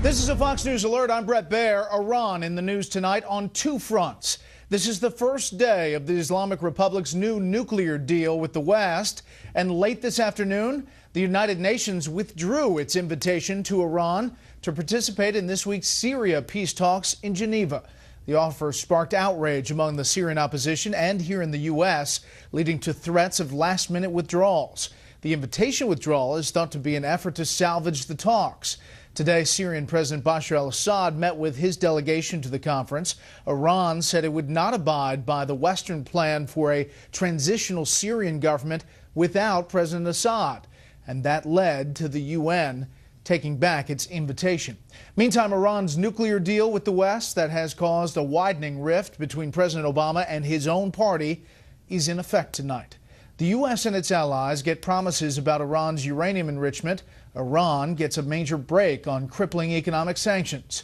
This is a Fox News alert. I'm Brett Baer. Iran in the news tonight on two fronts. This is the first day of the Islamic Republic's new nuclear deal with the West. And late this afternoon, the United Nations withdrew its invitation to Iran to participate in this week's Syria peace talks in Geneva. The offer sparked outrage among the Syrian opposition and here in the U.S., leading to threats of last-minute withdrawals. The invitation withdrawal is thought to be an effort to salvage the talks. Today, Syrian President Bashar al-Assad met with his delegation to the conference. Iran said it would not abide by the Western plan for a transitional Syrian government without President Assad, and that led to the UN taking back its invitation. Meantime, Iran's nuclear deal with the West that has caused a widening rift between President Obama and his own party is in effect tonight. The U.S. and its allies get promises about Iran's uranium enrichment. Iran gets a major break on crippling economic sanctions.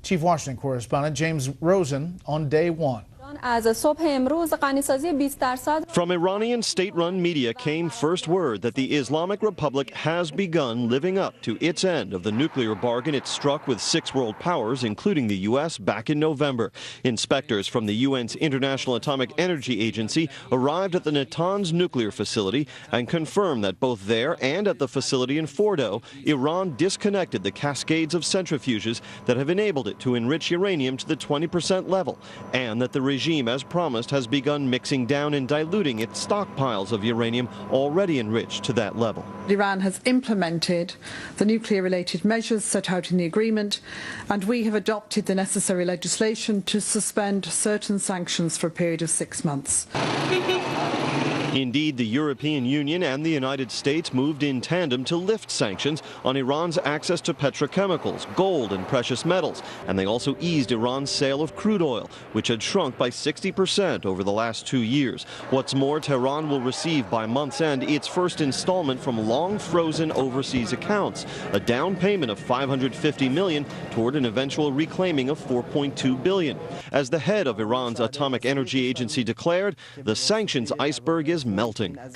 Chief Washington correspondent James Rosen on day one. From Iranian state-run media came first word that the Islamic Republic has begun living up to its end of the nuclear bargain it struck with 6 world powers, including the U.S., back in November. Inspectors from the UN's International Atomic Energy Agency arrived at the Natanz nuclear facility and confirmed that both there and at the facility in Fordo, Iran disconnected the cascades of centrifuges that have enabled it to enrich uranium to the 20% level, and that the regime, as promised, has begun mixing down and diluting its stockpiles of uranium already enriched to that level. Iran has implemented the nuclear-related measures set out in the agreement, and we have adopted the necessary legislation to suspend certain sanctions for a period of 6 months. Indeed, the European Union and the United States moved in tandem to lift sanctions on Iran's access to petrochemicals, gold and precious metals, and they also eased Iran's sale of crude oil, which had shrunk by 60% over the last 2 years. What's more, Tehran will receive by month's end its first installment from long-frozen overseas accounts, a down payment of $550 million toward an eventual reclaiming of $4.2 billion. As the head of Iran's Atomic Energy Agency declared, the sanctions iceberg is melting. It's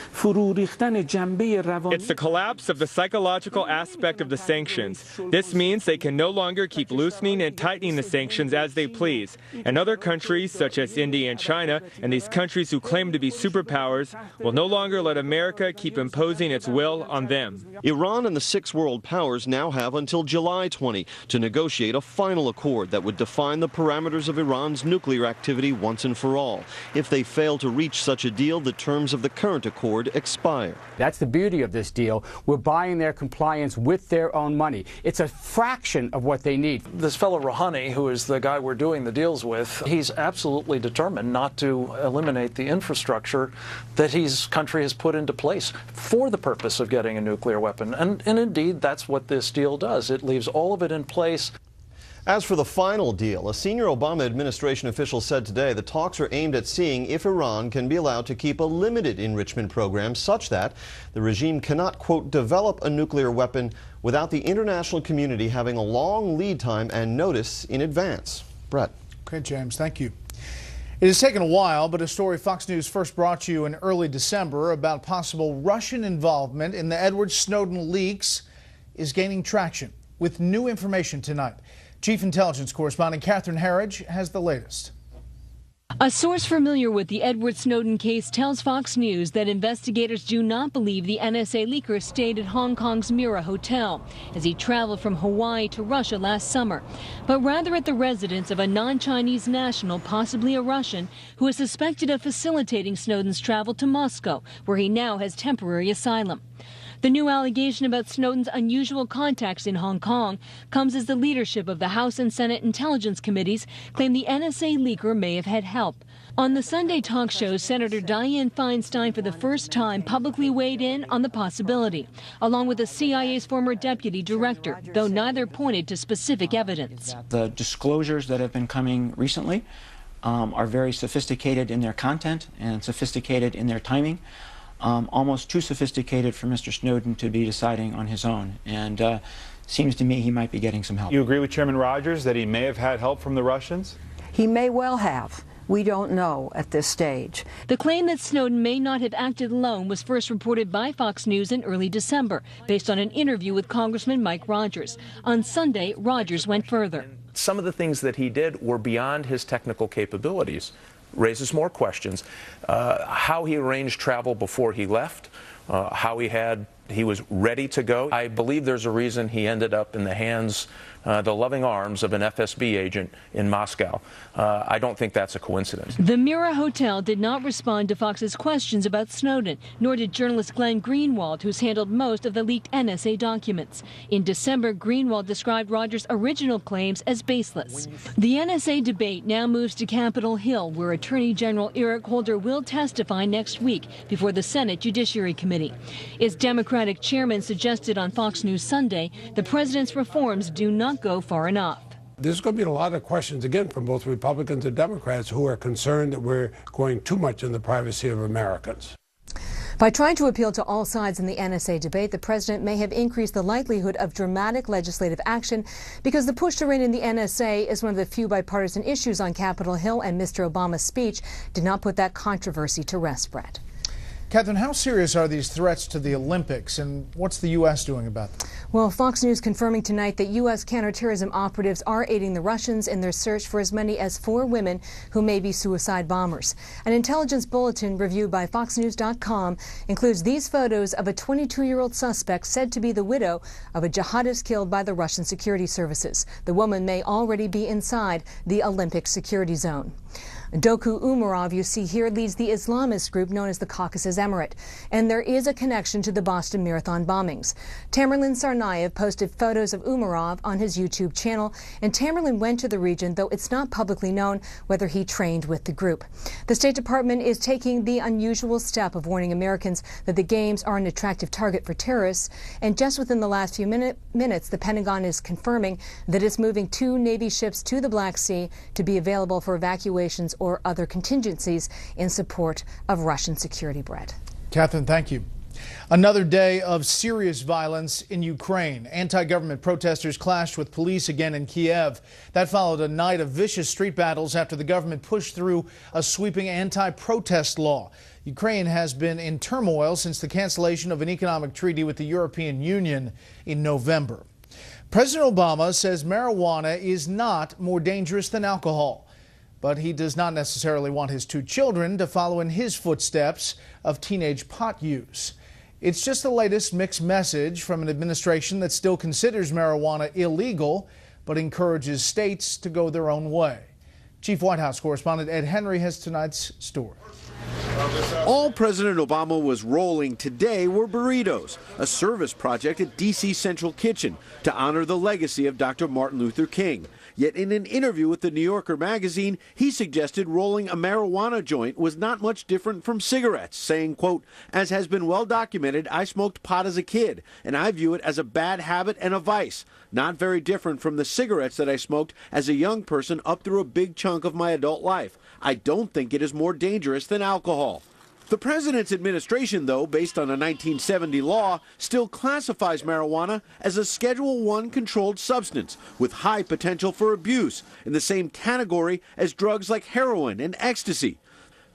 the collapse of the psychological aspect of the sanctions. This means they can no longer keep loosening and tightening the sanctions as they please. And other countries, such as India and China, and these countries who claim to be superpowers, will no longer let America keep imposing its will on them. Iran and the 6 world powers now have until July 20 to negotiate a final accord that would define the parameters of Iran's nuclear activity once and for all. If they fail to reach such a deal, the terms of the current accord expire. That's the beauty of this deal. We're buying their compliance with their own money. It's a fraction of what they need. This fellow Rouhani, who is the guy we're doing the deals with, he's absolutely determined not to eliminate the infrastructure that his country has put into place for the purpose of getting a nuclear weapon. And indeed, that's what this deal does. It leaves all of it in place. As for the final deal, a senior Obama administration official said today the talks are aimed at seeing if Iran can be allowed to keep a limited enrichment program such that the regime cannot, quote, develop a nuclear weapon without the international community having a long lead time and notice in advance. Brett. Okay, James, thank you. It has taken a while, but a story Fox News first brought you in early December about possible Russian involvement in the Edward Snowden leaks is gaining traction with new information tonight. Chief Intelligence Correspondent Catherine Herridge has the latest. A source familiar with the Edward Snowden case tells Fox News that investigators do not believe the NSA leaker stayed at Hong Kong's Mira Hotel as he traveled from Hawaii to Russia last summer, but rather at the residence of a non-Chinese national, possibly a Russian, who is suspected of facilitating Snowden's travel to Moscow, where he now has temporary asylum. The new allegation about Snowden's unusual contacts in Hong Kong comes as the leadership of the House and Senate Intelligence Committees claim the NSA leaker may have had help. On the Sunday talk show, Senator Dianne Feinstein for the first time publicly weighed in on the possibility, along with the CIA's former deputy director, though neither pointed to specific evidence. The disclosures that have been coming recently are very sophisticated in their content and sophisticated in their timing. Almost too sophisticated for Mr. Snowden to be deciding on his own, and seems to me he might be getting some help. You agree with Chairman Rogers that he may have had help from the Russians? He may well have. We don't know at this stage. The claim that Snowden may not have acted alone was first reported by Fox News in early December, based on an interview with Congressman Mike Rogers. On Sunday, Rogers went further. Some of the things that he did were beyond his technical capabilities. Raises more questions. How he arranged travel before he left, how he was ready to go. I believe there's a reason he ended up in the hands, the loving arms of an FSB agent in Moscow. I don't think that's a coincidence. The Mira Hotel did not respond to Fox's questions about Snowden, nor did journalist Glenn Greenwald, who's handled most of the leaked NSA documents. In December, Greenwald described Rogers' original claims as baseless. The NSA debate now moves to Capitol Hill, where Attorney General Eric Holder will testify next week before the Senate Judiciary Committee. Its Democratic chairman suggested on Fox News Sunday the president's reforms do not go far enough. There's going to be a lot of questions, again, from both Republicans and Democrats who are concerned that we're going too much in the privacy of Americans. By trying to appeal to all sides in the NSA debate, the president may have increased the likelihood of dramatic legislative action because the push to rein in the NSA is one of the few bipartisan issues on Capitol Hill, and Mr. Obama's speech did not put that controversy to rest, Brett. Catherine, how serious are these threats to the Olympics, and what's the U.S. doing about them? Well, Fox News confirming tonight that U.S. counterterrorism operatives are aiding the Russians in their search for as many as 4 women who may be suicide bombers. An intelligence bulletin reviewed by FoxNews.com includes these photos of a 22-year-old suspect said to be the widow of a jihadist killed by the Russian security services. The woman may already be inside the Olympic security zone. Doku Umarov, you see here, leads the Islamist group known as the Caucasus Emirate, and there is a connection to the Boston Marathon bombings. Tamerlan Tsarnaev posted photos of Umarov on his YouTube channel, and Tamerlan went to the region, though it's not publicly known whether he trained with the group. The State Department is taking the unusual step of warning Americans that the Games are an attractive target for terrorists, and just within the last few minutes, the Pentagon is confirming that it's moving 2 Navy ships to the Black Sea to be available for evacuations or other contingencies in support of Russian security, Brett. Catherine, thank you. Another day of serious violence in Ukraine. Anti-government protesters clashed with police again in Kiev. That followed a night of vicious street battles after the government pushed through a sweeping anti-protest law. Ukraine has been in turmoil since the cancellation of an economic treaty with the European Union in November. President Obama says marijuana is not more dangerous than alcohol, but he does not necessarily want his 2 children to follow in his footsteps of teenage pot use. It's just the latest mixed message from an administration that still considers marijuana illegal, but encourages states to go their own way. Chief White House correspondent Ed Henry has tonight's story. All President Obama was rolling today were burritos, a service project at D.C. Central Kitchen to honor the legacy of Dr. Martin Luther King. Yet in an interview with the New Yorker magazine, he suggested rolling a marijuana joint was not much different from cigarettes, saying, quote, "As has been well documented, I smoked pot as a kid, and I view it as a bad habit and a vice. Not very different from the cigarettes that I smoked as a young person up through a big chunk of my adult life. I don't think it is more dangerous than alcohol." The president's administration, though, based on a 1970 law, still classifies marijuana as a Schedule I controlled substance with high potential for abuse, in the same category as drugs like heroin and ecstasy.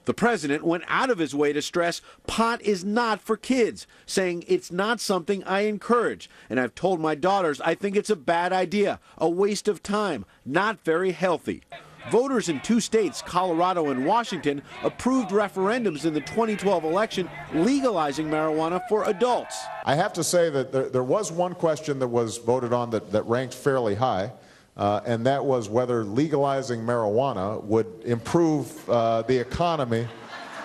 The president went out of his way to stress pot is not for kids, saying it's not something I encourage, and I've told my daughters I think it's a bad idea, a waste of time, not very healthy. Voters in 2 states, Colorado and Washington, approved referendums in the 2012 election legalizing marijuana for adults. I have to say that there was one question that was voted on that ranked fairly high, and that was whether legalizing marijuana would improve the economy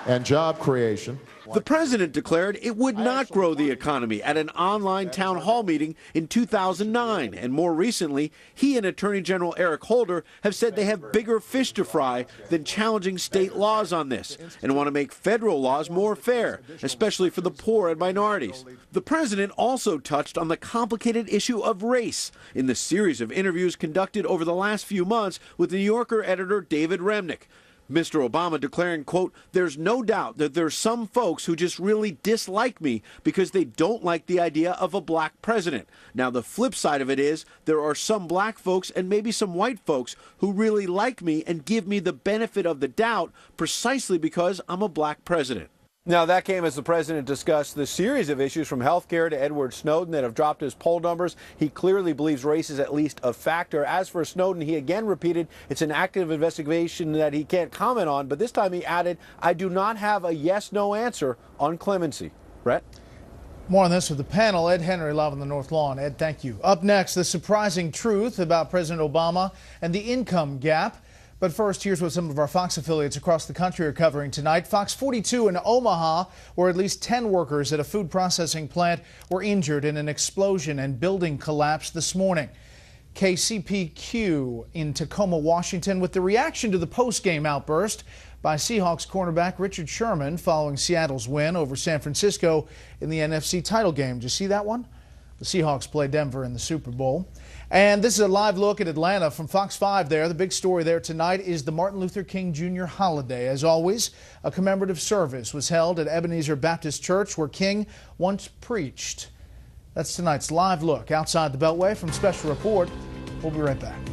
and job creation. The president declared it would not grow the economy at an online town hall meeting in 2009. And more recently, he and Attorney General Eric Holder have said they have bigger fish to fry than challenging state laws on this and want to make federal laws more fair, especially for the poor and minorities. The president also touched on the complicated issue of race in the series of interviews conducted over the last few months with New Yorker editor David Remnick. Mr. Obama declaring, quote, "There's no doubt that there's some folks who just really dislike me because they don't like the idea of a black president. Now, the flip side of it is there are some black folks and maybe some white folks who really like me and give me the benefit of the doubt precisely because I'm a black president." Now, that came as the president discussed the series of issues from health care to Edward Snowden that have dropped his poll numbers. He clearly believes race is at least a factor. As for Snowden, he again repeated it's an active investigation that he can't comment on, but this time he added, "I do not have a yes-no answer on clemency." Brett? More on this with the panel. Ed Henry live on the North Lawn. Ed, thank you. Up next, the surprising truth about President Obama and the income gap. But first, here's what some of our Fox affiliates across the country are covering tonight. Fox 42 in Omaha, where at least 10 workers at a food processing plant were injured in an explosion and building collapse this morning. KCPQ in Tacoma, Washington, with the reaction to the post-game outburst by Seahawks cornerback Richard Sherman following Seattle's win over San Francisco in the NFC title game. Did you see that one? The Seahawks play Denver in the Super Bowl. And this is a live look at Atlanta from Fox 5 there. The big story there tonight is the Martin Luther King Jr. holiday. As always, a commemorative service was held at Ebenezer Baptist Church where King once preached. That's tonight's live look outside the Beltway from Special Report. We'll be right back.